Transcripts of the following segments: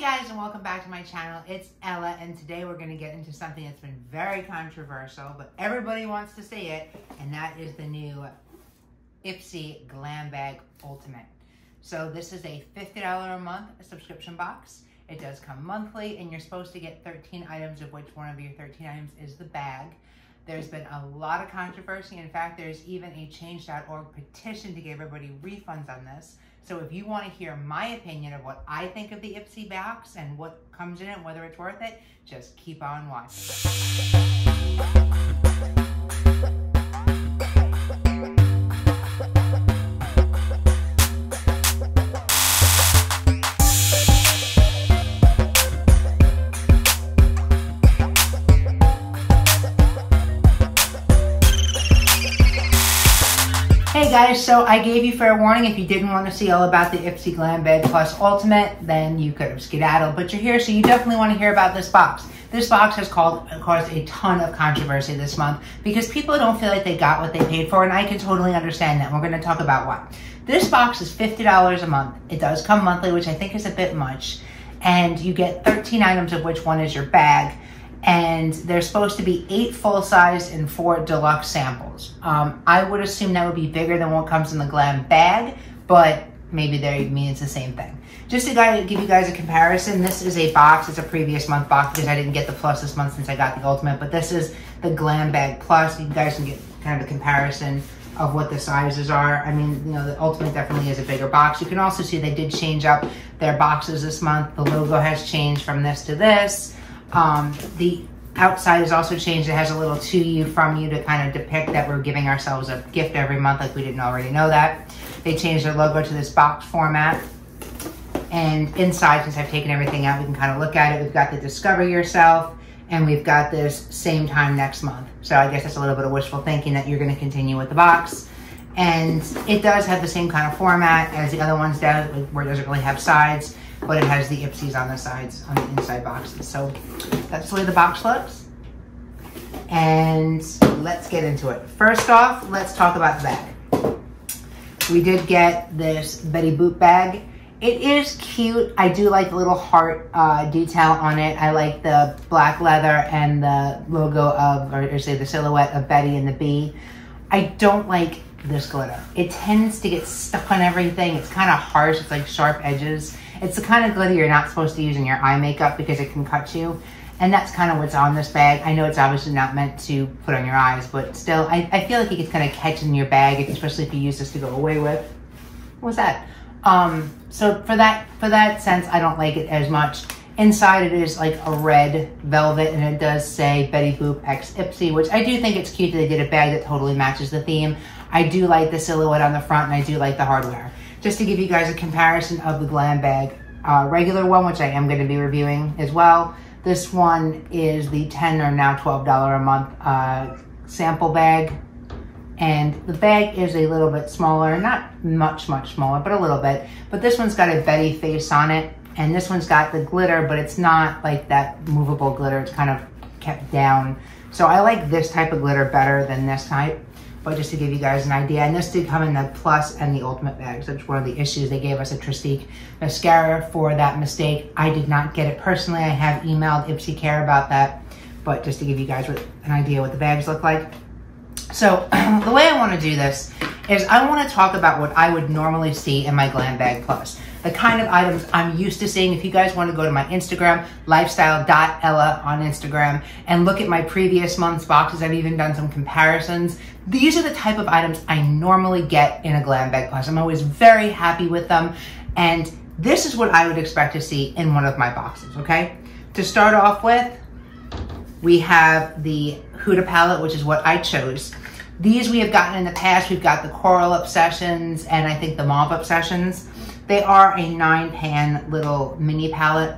Hey guys, and welcome back to my channel. It's Ella, and today we're going to get into something that's been very controversial, but everybody wants to see it, and that is the new IPSY Glam Bag Ultimate. So this is a $50 a month subscription box. It does come monthly, and you're supposed to get 13 items, of which one of your 13 items is the bag. There's been a lot of controversy. In fact, there's even a Change.org petition to give everybody refunds on this. So if you want to hear my opinion of what I think of the IPSY box and what comes in it, whether it's worth it, just keep on watching. Hey guys, so I gave you fair warning. If you didn't want to see all about the IPSY Glam Bag Plus Ultimate, then you could have skedaddled, but you're here, so you definitely want to hear about this box. This box has caused a ton of controversy this month because people don't feel like they got what they paid for, and I can totally understand that. We're going to talk about why. This box is $50 a month. It does come monthly, which I think is a bit much, and you get 13 items, of which one is your bag. And there's supposed to be 8 full-size and 4 deluxe samples. I would assume that would be bigger than what comes in the Glam Bag, but maybe they mean it's the same thing. Just to give you guys a comparison, this is a box. It's a previous month box because I didn't get the Plus this month since I got the Ultimate, but this is the Glam Bag Plus. You guys can get kind of a comparison of what the sizes are. I mean, you know, the Ultimate definitely is a bigger box. You can also see they did change up their boxes this month. The logo has changed from this to this. The outside is also changed. It has a little to you, from you to kind of depict that we're giving ourselves a gift every month, like we didn't already know that. They changed their logo to this box format. And inside, since I've taken everything out, we can kind of look at it. We've got the Discover Yourself, and we've got this Same Time Next Month. So I guess that's a little bit of wishful thinking that you're going to continue with the box. And it does have the same kind of format as the other ones do, where it doesn't really have sides, but it has the IPSYs on the sides, on the inside boxes. So that's the way the box looks. And let's get into it. First off, let's talk about the bag. We did get this Betty Boop bag. It is cute. I do like the little heart detail on it. I like the black leather and the logo of, or say the silhouette of Betty and the bee. I don't like this glitter. It tends to get stuck on everything. It's kind of harsh. It's like sharp edges. It's the kind of glitter you're not supposed to use in your eye makeup because it can cut you. And that's kind of what's on this bag. I know it's obviously not meant to put on your eyes, but still, I feel like it gets kind of catch in your bag, especially if you use this to go away with. What's that? So for that sense, I don't like it as much. Inside it is like a red velvet, and it does say Betty Boop X IPSY, which I do think it's cute that they did a bag that totally matches the theme. I do like the silhouette on the front, and I do like the hardware. Just to give you guys a comparison of the Glam Bag regular one, which I am going to be reviewing as well. This one is the $10 or now $12 a month sample bag. And the bag is a little bit smaller, not much smaller, but a little bit. But this one's got a Betty face on it. And this one's got the glitter, but it's not like that movable glitter. It's kind of kept down. So I like this type of glitter better than this type. But just to give you guys an idea, and this did come in the Plus and the Ultimate bags. That's one of the issues. They gave us a Tristique mascara for that mistake. I did not get it personally. I have emailed IPSYCARE about that, but just to give you guys an idea what the bags look like. So the way I want to do this is I want to talk about what I would normally see in my Glam Bag Plus. The kind of items I'm used to seeing. If you guys want to go to my Instagram, lifestyle.ella on Instagram, and look at my previous month's boxes, I've even done some comparisons. These are the type of items I normally get in a Glam Bag Plus. I'm always very happy with them, and this is what I would expect to see in one of my boxes, okay? To start off with, we have the Huda palette, which is what I chose. These we have gotten in the past. We've got the Coral Obsessions and I think the Mauve Obsessions. They are a 9-pan little mini palette.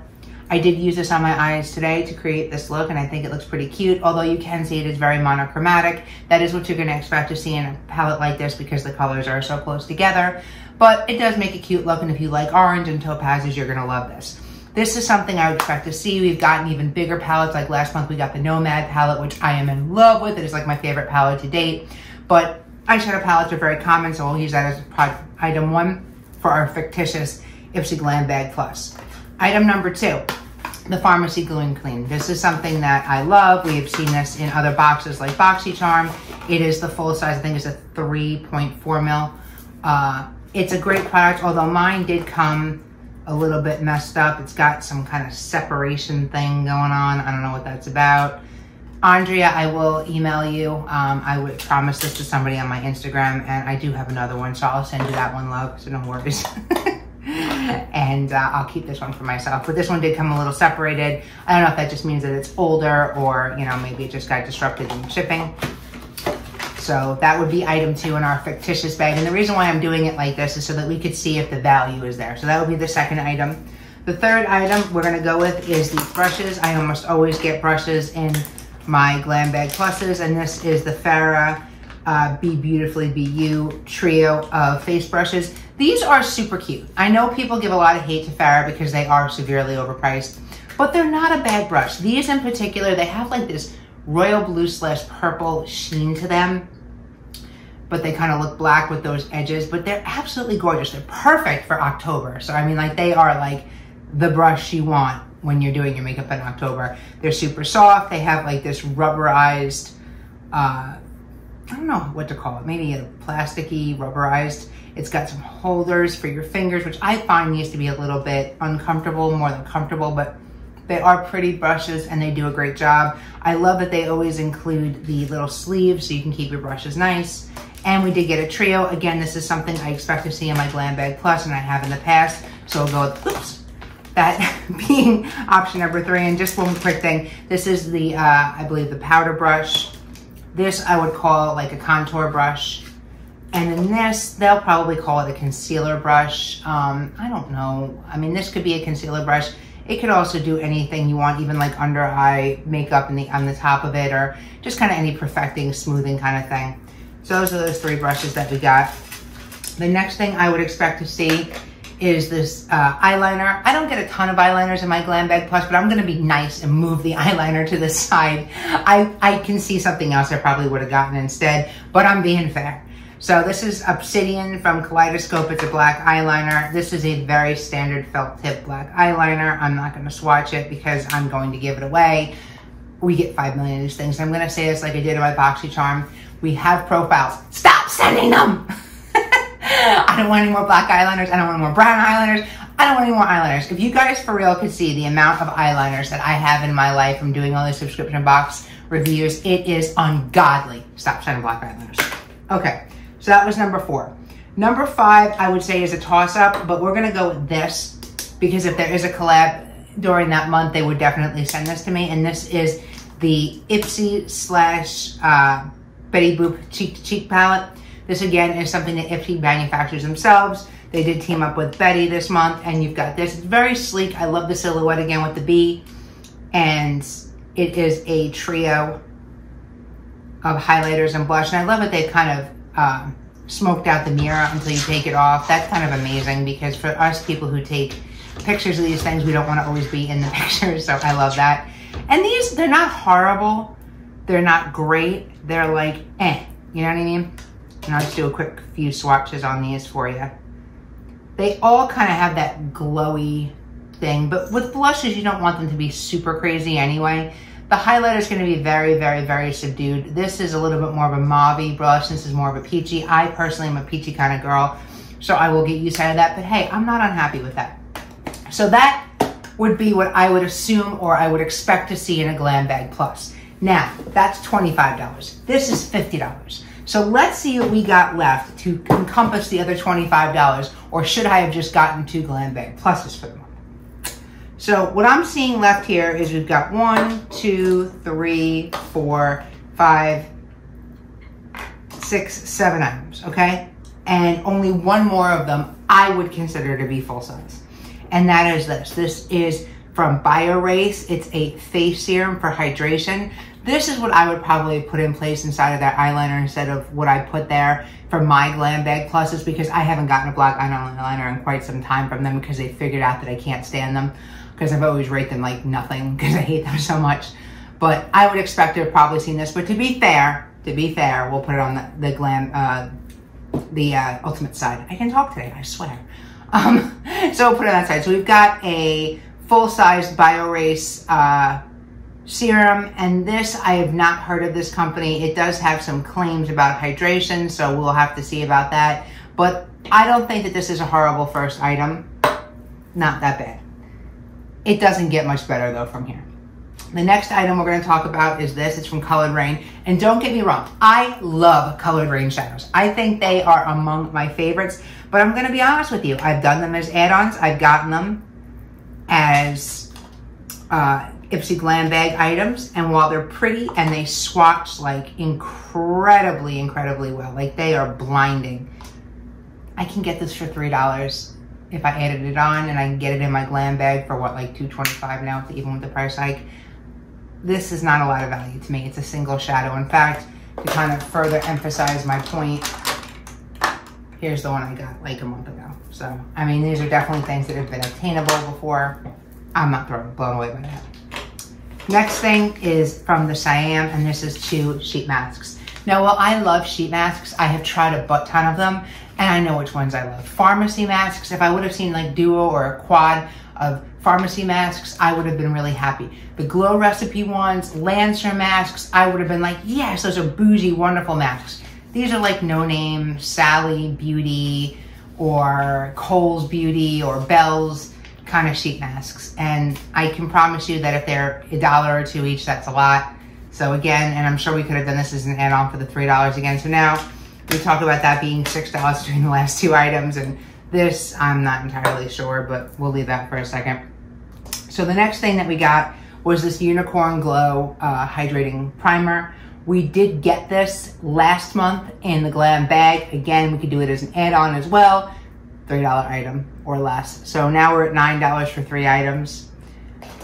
I did use this on my eyes today to create this look, and I think it looks pretty cute, although you can see it is very monochromatic. That is what you're gonna expect to see in a palette like this because the colors are so close together, but it does make a cute look, and if you like orange and topazes, you're gonna love this. This is something I would expect to see. We've gotten even bigger palettes, like last month we got the Nomad palette, which I am in love with. It is like my favorite palette to date, but eyeshadow palettes are very common, so we'll use that as item 1 for our fictitious IPSY Glam Bag Plus. Item number 2, the Pharmacy Glue and Clean. This is something that I love. We have seen this in other boxes like BoxyCharm. It is the full size. I think it's a 3.4 mil. It's a great product, although mine did come a little bit messed up. It's got some kind of separation thing going on. I don't know what that's about. Andrea, I will email you. I would promise this to somebody on my Instagram, and I do have another one, so I'll send you that one, love, so no worries. And I'll keep this one for myself. But this one did come a little separated. I don't know if that just means that it's older or, you know, maybe it just got disrupted in shipping. So that would be item 2 in our fictitious bag. And the reason why I'm doing it like this is so that we could see if the value is there. So that would be the second item. The third item we're gonna go with is the brushes. I almost always get brushes in my Glam Bag Pluses, and this is the Farrah Be Beautifully Be You trio of face brushes. These are super cute. I know people give a lot of hate to Farrah because they are severely overpriced, but they're not a bad brush. These in particular, they have like this royal blue / purple sheen to them, but they kind of look black with those edges, but they're absolutely gorgeous. They're perfect for October. So I mean, like, they are like the brush you want when you're doing your makeup in October. They're super soft. They have like this rubberized, I don't know what to call it, maybe a plasticky rubberized. It's got some holders for your fingers, which I find needs to be a little bit uncomfortable, more than comfortable, but they are pretty brushes and they do a great job. I love that they always include the little sleeves so you can keep your brushes nice. And we did get a trio. Again, this is something I expect to see in my Glam Bag Plus, and I have in the past, so we'll go with, oops, that being option number 3. And just one quick thing, this is the, I believe, the powder brush. This I would call like a contour brush. And then this, they'll probably call it a concealer brush. I don't know. I mean, this could be a concealer brush. It could also do anything you want, even like under eye makeup on the top of it, or just kind of any perfecting, smoothing kind of thing. So those are those 3 brushes that we got. The next thing I would expect to see is this eyeliner. I don't get a ton of eyeliners in my Glam Bag Plus, but I'm gonna be nice and move the eyeliner to the side. I can see something else I probably would have gotten instead, but I'm being fair. So this is Obsidian from Kaleidoscope. It's a black eyeliner. This is a very standard felt tip black eyeliner. I'm not gonna swatch it because I'm going to give it away. We get 5 million of these things. I'm gonna say this like I did in my BoxyCharm. We have profiles. Stop sending them! I don't want any more black eyeliners. I don't want any more brown eyeliners. I don't want any more eyeliners. If you guys for real could see the amount of eyeliners that I have in my life from doing all these subscription box reviews, it is ungodly. Stop sending black eyeliners. Okay, so that was number 4. Number 5, I would say, is a toss-up, but we're gonna go with this because if there is a collab during that month, they would definitely send this to me, and this is the IPSY / Betty Boop Cheek to Cheek palette. This again is something that IPSY manufactures themselves. They did team up with Betty this month, and you've got this. It's very sleek. I love the silhouette again with the bee, and it is a trio of highlighters and blush. And I love that they've kind of smoked out the mirror until you take it off. That's kind of amazing because for us people who take pictures of these things, we don't want to always be in the pictures. So I love that. And these, they're not horrible. They're not great. They're like, eh, you know what I mean? And I'll just do a quick few swatches on these for you. They all kind of have that glowy thing, but with blushes, you don't want them to be super crazy anyway. The highlighter is going to be very, very, very subdued. This is a little bit more of a mauve-y blush. This is more of a peachy. I personally am a peachy kind of girl, so I will get used to that, but hey, I'm not unhappy with that. So that would be what I would assume or I would expect to see in a Glam Bag Plus. Now, that's $25. This is $50. So let's see what we got left to encompass the other $25, or should I have just gotten 2 Glam Bag Pluses for the month? So what I'm seeing left here is we've got 1, 2, 3, 4, 5, 6, 7 items, okay? And only one more of them I would consider to be full size. And that is this. This is from BioRace. It's a face serum for hydration. This is what I would probably put in place inside of that eyeliner instead of what I put there for my Glam Bag Pluses, because I haven't gotten a black eyeliner in quite some time from them because they figured out that I can't stand them, because I've always rated them like nothing because I hate them so much. But I would expect to have probably seen this. But to be fair, we'll put it on the Ultimate side. I can talk today, I swear. So we'll put it on that side. So we've got a full-size BioRace serum, and this, I have not heard of this company. It does have some claims about hydration, so we'll have to see about that. But I don't think that this is a horrible first item. Not that bad. It doesn't get much better though from here. The next item we're going to talk about is this. It's from Colored Rain. And don't get me wrong, I love Colored Rain shadows. I think they are among my favorites, but I'm going to be honest with you. I've done them as add-ons. I've gotten them as IPSY Glam Bag items, and while they're pretty and they swatch like incredibly, incredibly well, like they are blinding. I can get this for $3 if I added it on, and I can get it in my glam bag for what, like $2.25 now, even with the price hike. This is not a lot of value to me. It's a single shadow. In fact, to kind of further emphasize my point, here's the one I got like a month ago. So, I mean, these are definitely things that have been obtainable before. I'm not blown away by that. Next thing is from the Siam, and this is 2 sheet masks. Now, while I love sheet masks, I have tried a butt ton of them, and I know which ones I love. Pharmacy masks, if I would have seen like duo or a quad of pharmacy masks, I would have been really happy. The Glow Recipe ones, Lancer masks, I would have been like, yes, those are bougie, wonderful masks. These are like No Name, Sally Beauty, or Kohl's Beauty, or Bell's kind of sheet masks. And I can promise you that if they're $1 or $2 each, that's a lot. So again, and I'm sure we could have done this as an add-on for the $3 again. So now we talk about that being $6 between the last 2 items, and this, I'm not entirely sure, but we'll leave that for a second. So the next thing that we got was this Unicorn Glow Hydrating Primer. We did get this last month in the Glam Bag. Again, we could do it as an add-on as well, $3 item or less. So now we're at $9 for 3 items.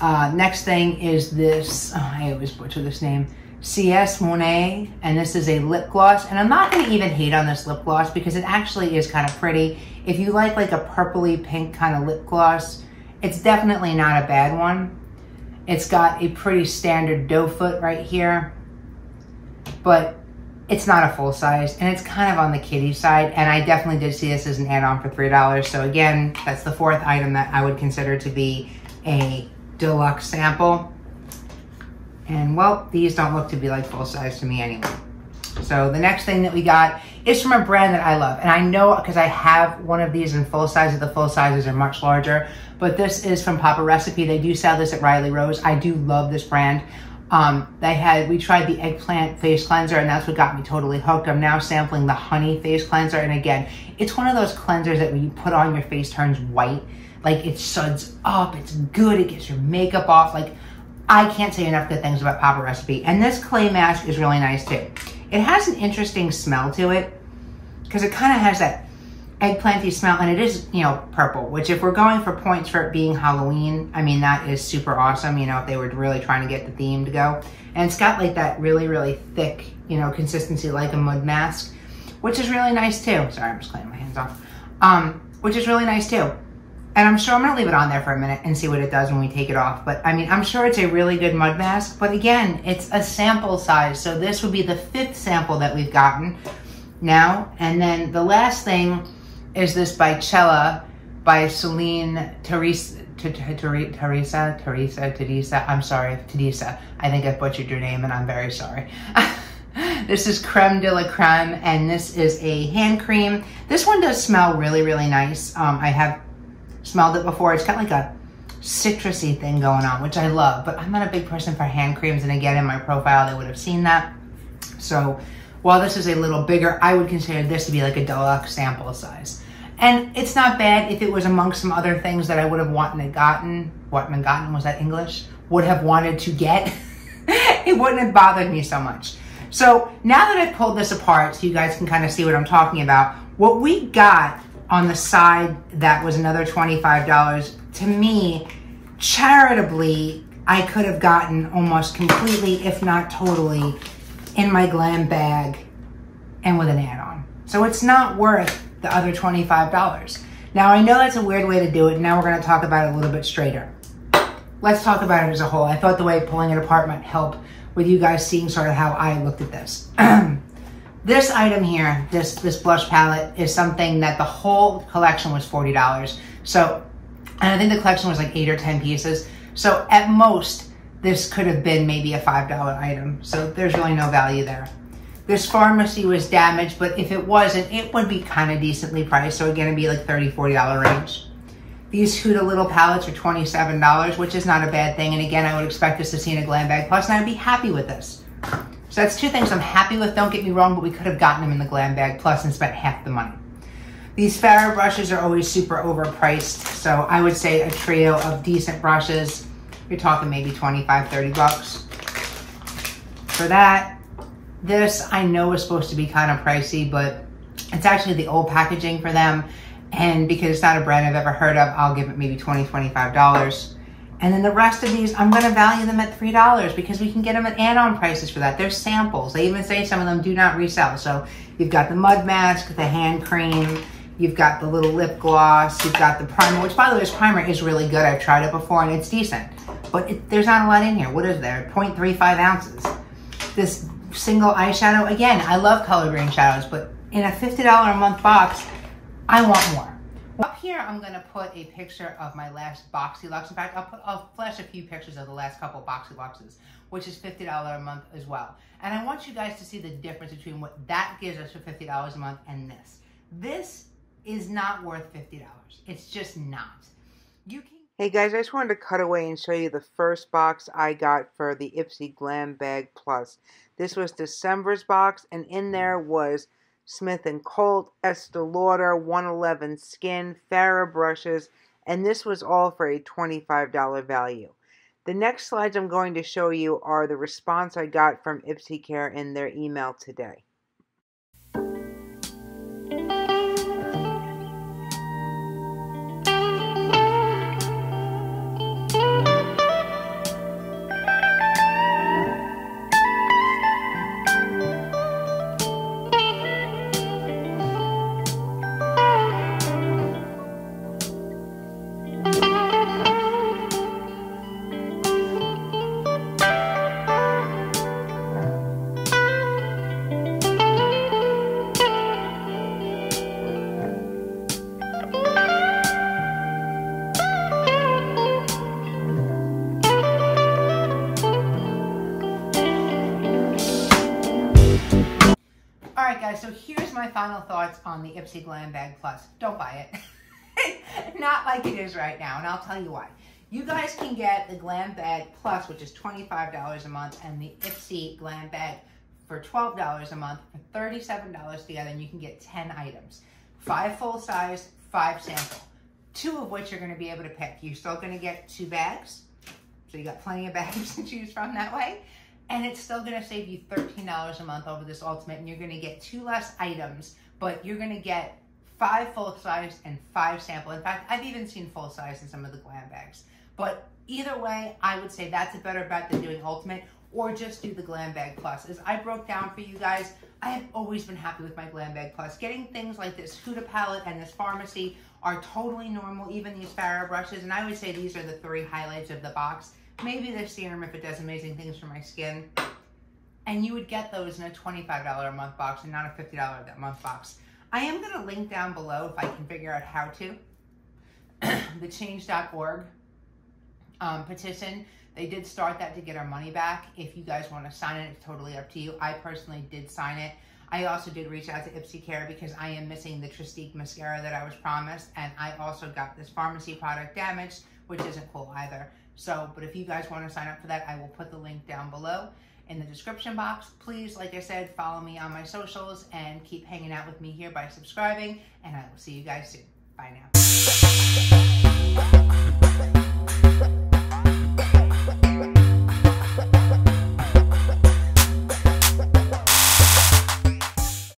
Next thing is this, I always butcher this name, CS Monet, and this is a lip gloss. And I'm not going to even hate on this lip gloss because it actually is kind of pretty. If you like a purpley pink kind of lip gloss, it's definitely not a bad one. It's got a pretty standard doe foot right here, but it's not a full size, and it's kind of on the kiddie side, and I definitely did see this as an add-on for $3. So again, that's the 4th item that I would consider to be a deluxe sample. And well, these don't look to be like full size to me anyway. So the next thing that we got is from a brand that I love. And I know because I have one of these in full size, that the full sizes are much larger, but this is from Papa Recipe. They do sell this at Riley Rose. I do love this brand. We tried the eggplant face cleanser, and that's what got me totally hooked. I'm now sampling the honey face cleanser. And again, it's one of those cleansers that when you put on, your face turns white. Like, it suds up, it's good, it gets your makeup off. Like, I can't say enough good things about Papa Recipe. And this clay mask is really nice too. It has an interesting smell to it because it kind of has that eggplanty smell, and it is, you know, purple, which if we're going for points for it being Halloween, I mean, that is super awesome, you know, if they were really trying to get the theme to go. And it's got like that really, really thick, you know, consistency like a mud mask, which is really nice too. Sorry, I'm just cleaning my hands off. Which is really nice too. And I'm sure I'm gonna leave it on there for a minute and see what it does when we take it off. But I mean, I'm sure it's a really good mud mask, but again, it's a sample size. So this would be the 5th sample that we've gotten now. And then the last thing is this by Cella by Celine Teresa. I'm sorry, Teresa. I think I butchered your name and I'm very sorry. This is Creme de la Creme, and this is a hand cream. This one does smell really, really nice. I have smelled it before. It's got like a citrusy thing going on, which I love, but I'm not a big person for hand creams, and again, in my profile, they would have seen that. So while this is a little bigger, I would consider this to be like a deluxe sample size. And it's not bad if it was amongst some other things that I would have wanted to gotten. Was that English? Would have wanted to get. It wouldn't have bothered me so much. So now that I've pulled this apart so you guys can kind of see what I'm talking about, what we got on the side that was another $25, to me, charitably, I could have gotten almost completely, if not totally, in my glam bag and with an add-on. So it's not worth the other $25. Now, I know that's a weird way to do it, and now we're going to talk about it a little bit straighter. Let's talk about it as a whole. I thought the way pulling it apart might help with you guys seeing sort of how I looked at this. This item here, this blush palette, is something that the whole collection was $40. So, and I think the collection was like 8 or 10 pieces. So at most, this could have been maybe a $5 item. So there's really no value there. This pharmacy was damaged, but if it wasn't, it would be kind of decently priced. So again, it'd be like $30, $40 range. These Huda little palettes are $27, which is not a bad thing. And again, I would expect this to see in a Glam Bag Plus, and I'd be happy with this. So that's two things I'm happy with, don't get me wrong, but we could have gotten them in the Glam Bag Plus and spent half the money. These Farrah brushes are always super overpriced, so I would say a trio of decent brushes, you're talking maybe 25, 30 bucks. For that, this I know is supposed to be kind of pricey, but it's actually the old packaging for them, and because it's not a brand I've ever heard of, I'll give it maybe $20, $25. And then the rest of these, I'm gonna value them at $3 because we can get them at add-on prices for that. They're samples. They even say some of them do not resell. So you've got the mud mask, the hand cream, you've got the little lip gloss, you've got the primer, which by the way, this primer is really good. I've tried it before and it's decent, but there's not a lot in here. What is there? 0.35 ounces. This single eyeshadow, again, I love color grade shadows, but in a $50 a month box, I want more. Up here, I'm gonna put a picture of my last Boxy Luxe. In fact, I'll flash a few pictures of the last couple Boxy Luxes, which is $50 a month as well. And I want you guys to see the difference between what that gives us for $50 a month and this. This is not worth $50. It's just not. Hey guys, I just wanted to cut away and show you the first box I got for the IPSY Glam Bag Plus. This was December's box, and in there was Smith & Colt, Estee Lauder, 111 Skin, Farrah brushes, and this was all for a $25 value. The next slides I'm going to show you are the response I got from IPSYCARE in their email today. Alright guys, so here's my final thoughts on the IPSY Glam Bag Plus. Don't buy it. Not like it is right now, and I'll tell you why. You guys can get the Glam Bag Plus, which is $25 a month, and the IPSY Glam Bag for $12 a month for $37 together, and you can get 10 items. 5 full size, 5 sample. 2 of which you're going to be able to pick. You're still going to get 2 bags, so you got plenty of bags to choose from that way. And it's still gonna save you $13 a month over this Ultimate, and you're gonna get 2 less items, but you're gonna get 5 full size and 5 sample. In fact, I've even seen full size in some of the Glam Bags. But either way, I would say that's a better bet than doing Ultimate, or just do the Glam Bag Plus. As I broke down for you guys, I have always been happy with my Glam Bag Plus. Getting things like this Huda palette and this Pharmacy are totally normal, even these Farrah brushes, and I would say these are the 3 highlights of the box. Maybe the serum if it does amazing things for my skin. And you would get those in a $25 a month box and not a $50 a month box. I am going to link down below, if I can figure out how to, the change.org petition. They did start that to get our money back. If you guys want to sign it, it's totally up to you. I personally did sign it. I also did reach out to IPSYCARE because I am missing the Tristique mascara that I was promised. And I also got this Pharmacy product damaged, which isn't cool either. So, but if you guys want to sign up for that, I will put the link down below in the description box. Please, like I said, follow me on my socials and keep hanging out with me here by subscribing. And I will see you guys soon. Bye now.